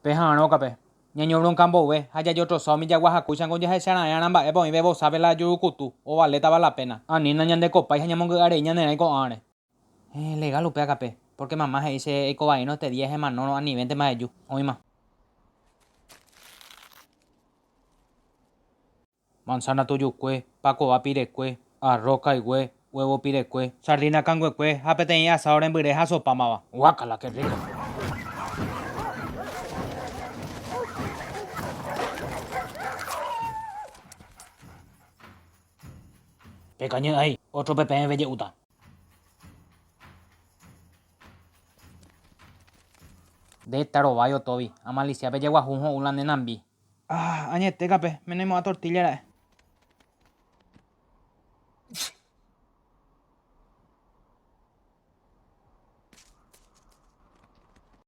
Pejano cape. Ñaño un campo ve, haya yo otro somi ya guajacuchan con ya se aran ba epo y bebo sabe la yucutu o valeta vale la pena. Ani nañan de copa y hañamos que areña ne con are. Legal upea cape, porque mamá se dice eco vaino te 10 más no ni 20 más de yu. Oí más. Manzana tuyucue, paco va pirecue, arroz caigüe, huevo pirecue, sardina canguecue, japeteña ahora en bireja sopa maba. Guácala, qué rico. ¿Qué cañón ahí? Otro pepe en Belleuta. De taro bayo tobi, amalicia belle guajunjo ulan de nambi. Añete cape, menemos a tortilla.